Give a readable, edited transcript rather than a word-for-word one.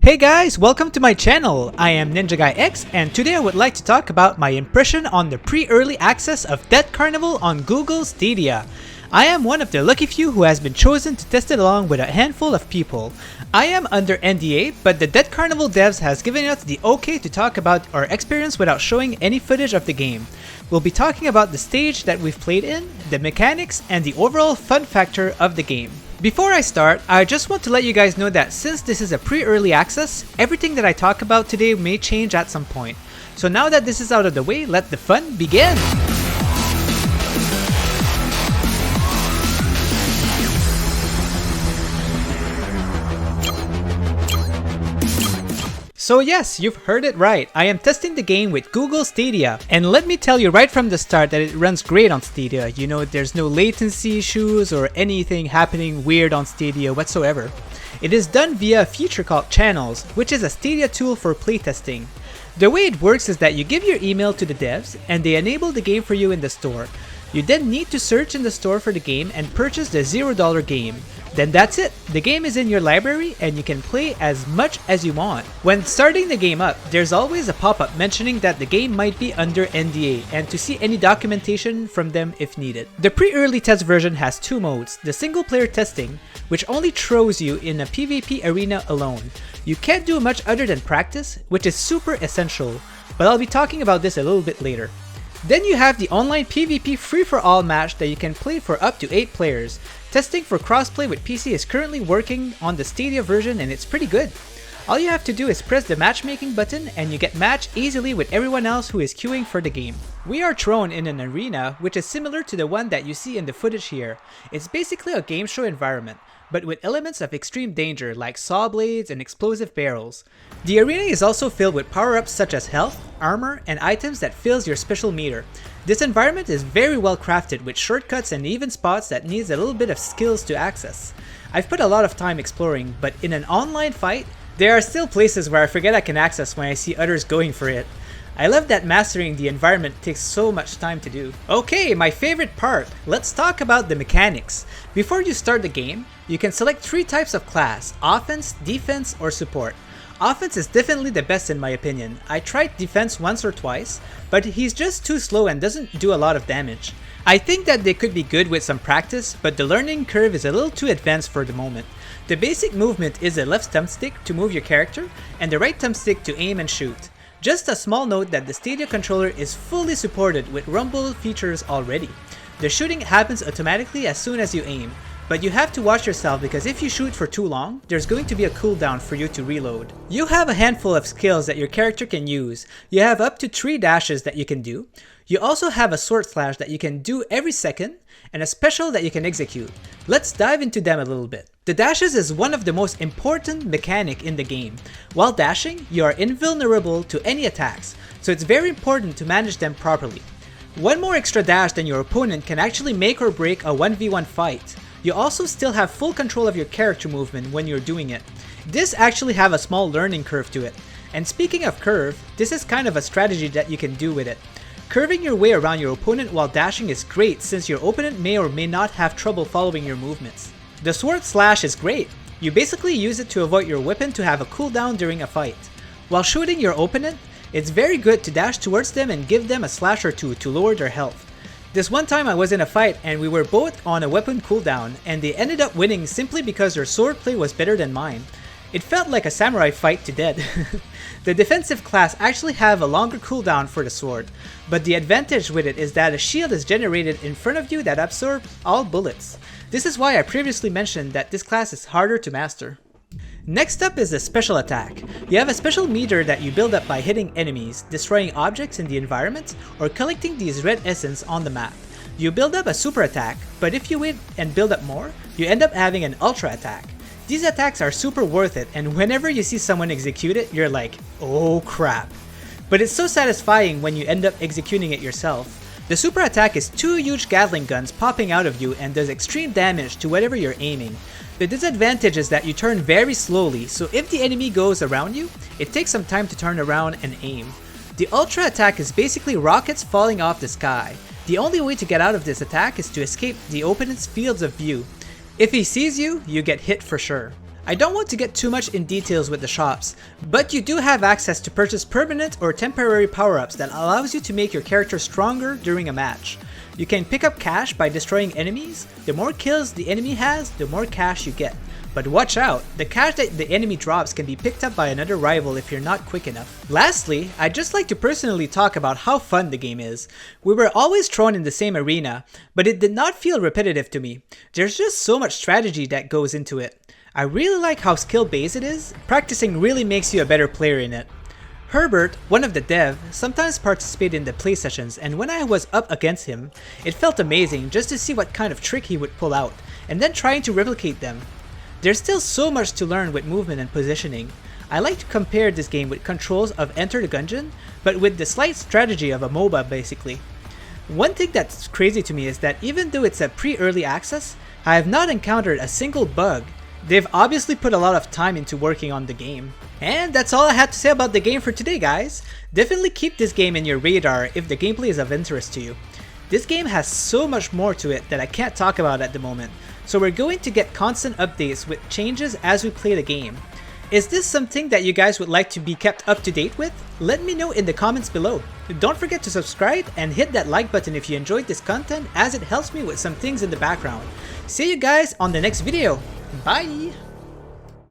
Hey guys, welcome to my channel. I am NinjaGuyX and today I would like to talk about my impression on the pre-early access of Death Carnival on Google Stadia. I am one of the lucky few who has been chosen to test it along with a handful of people. I am under NDA, but the Death Carnival devs has given us the okay to talk about our experience without showing any footage of the game. We'll be talking about the stage that we've played in, the mechanics, and the overall fun factor of the game. Before I start, I just want to let you guys know that since this is a pre-early access, everything that I talk about today may change at some point. So now that this is out of the way, let the fun begin! So yes, you've heard it right. I am testing the game with Google Stadia. And let me tell you right from the start that it runs great on Stadia. You know, there's no latency issues or anything happening weird on Stadia whatsoever. It is done via a feature called Channels, which is a Stadia tool for playtesting. The way it works is that you give your email to the devs and they enable the game for you in the store. You then need to search in the store for the game and purchase the $0 game. Then that's it. The game is in your library and you can play as much as you want. When starting the game up, there's always a pop-up mentioning that the game might be under NDA and to see any documentation from them if needed. The pre-early test version has two modes, the single player testing, which only throws you in a PvP arena alone. You can't do much other than practice, which is super essential, but I'll be talking about this a little bit later. Then you have the online PvP free-for-all match that you can play for up to 8 players. Testing for crossplay with PC is currently working on the Stadia version and it's pretty good. All you have to do is press the matchmaking button and you get matched easily with everyone else who is queuing for the game. We are thrown in an arena which is similar to the one that you see in the footage here. It's basically a game show environment, but with elements of extreme danger like saw blades and explosive barrels. The arena is also filled with power-ups such as health, armor, and items that fills your special meter. This environment is very well crafted with shortcuts and even spots that needs a little bit of skills to access. I've put a lot of time exploring, but in an online fight, there are still places where I forget I can access when I see others going for it. I love that mastering the environment takes so much time to do. Okay, my favorite part. Let's talk about the mechanics. Before you start the game, you can select 3 types of class: offense, defense, or support. Offense is definitely the best in my opinion. I tried defense once or twice, but he's just too slow and doesn't do a lot of damage. I think that they could be good with some practice, but the learning curve is a little too advanced for the moment. The basic movement is the left thumbstick to move your character, and the right thumbstick to aim and shoot. Just a small note that the Stadia controller is fully supported with rumble features already. The shooting happens automatically as soon as you aim, but you have to watch yourself because if you shoot for too long, there's going to be a cooldown for you to reload. You have a handful of skills that your character can use. You have up to 3 dashes that you can do. You also have a sword slash that you can do every second, and a special that you can execute. Let's dive into them a little bit. The dashes is one of the most important mechanic in the game. While dashing, you are invulnerable to any attacks, so it's very important to manage them properly. One more extra dash than your opponent can actually make or break a 1v1 fight. You also still have full control of your character movement when you're doing it. This actually have a small learning curve to it. And speaking of curve, this is kind of a strategy that you can do with it. Curving your way around your opponent while dashing is great since your opponent may or may not have trouble following your movements. The sword slash is great. You basically use it to avoid your weapon to have a cooldown during a fight. While shooting your opponent, it's very good to dash towards them and give them a slash or two to lower their health. This one time I was in a fight and we were both on a weapon cooldown and they ended up winning simply because their swordplay was better than mine. It felt like a samurai fight to dead. The defensive class actually have a longer cooldown for the sword, but the advantage with it is that a shield is generated in front of you that absorbs all bullets. This is why I previously mentioned that this class is harder to master. Next up is the special attack. You have a special meter that you build up by hitting enemies, destroying objects in the environment, or collecting these red essence on the map. You build up a super attack, but if you wait and build up more, you end up having an ultra attack. These attacks are super worth it, and whenever you see someone execute it, you're like, oh crap. But it's so satisfying when you end up executing it yourself. The super attack is 2 huge Gatling guns popping out of you and does extreme damage to whatever you're aiming. The disadvantage is that you turn very slowly, so if the enemy goes around you, it takes some time to turn around and aim. The ultra attack is basically rockets falling off the sky. The only way to get out of this attack is to escape the opponent's fields of view. If he sees you, you get hit for sure. I don't want to get too much in details with the shops, but you do have access to purchase permanent or temporary power-ups that allows you to make your character stronger during a match. You can pick up cash by destroying enemies. The more kills the enemy has, the more cash you get. But watch out, the cash that the enemy drops can be picked up by another rival if you're not quick enough. Lastly, I'd just like to personally talk about how fun the game is. We were always thrown in the same arena, but it did not feel repetitive to me. There's just so much strategy that goes into it. I really like how skill-based it is. Practicing really makes you a better player in it. Herbert, one of the dev, sometimes participated in the play sessions, and when I was up against him, it felt amazing just to see what kind of trick he would pull out, and then trying to replicate them. There's still so much to learn with movement and positioning. I like to compare this game with controls of Enter the Gungeon, but with the slight strategy of a MOBA basically. One thing that's crazy to me is that even though it's a pre-early access, I have not encountered a single bug. They've obviously put a lot of time into working on the game. And that's all I had to say about the game for today, guys. Definitely keep this game in your radar if the gameplay is of interest to you. This game has so much more to it that I can't talk about at the moment, so we're going to get constant updates with changes as we play the game. Is this something that you guys would like to be kept up to date with? Let me know in the comments below. Don't forget to subscribe and hit that like button if you enjoyed this content, as it helps me with some things in the background. See you guys on the next video. Bye!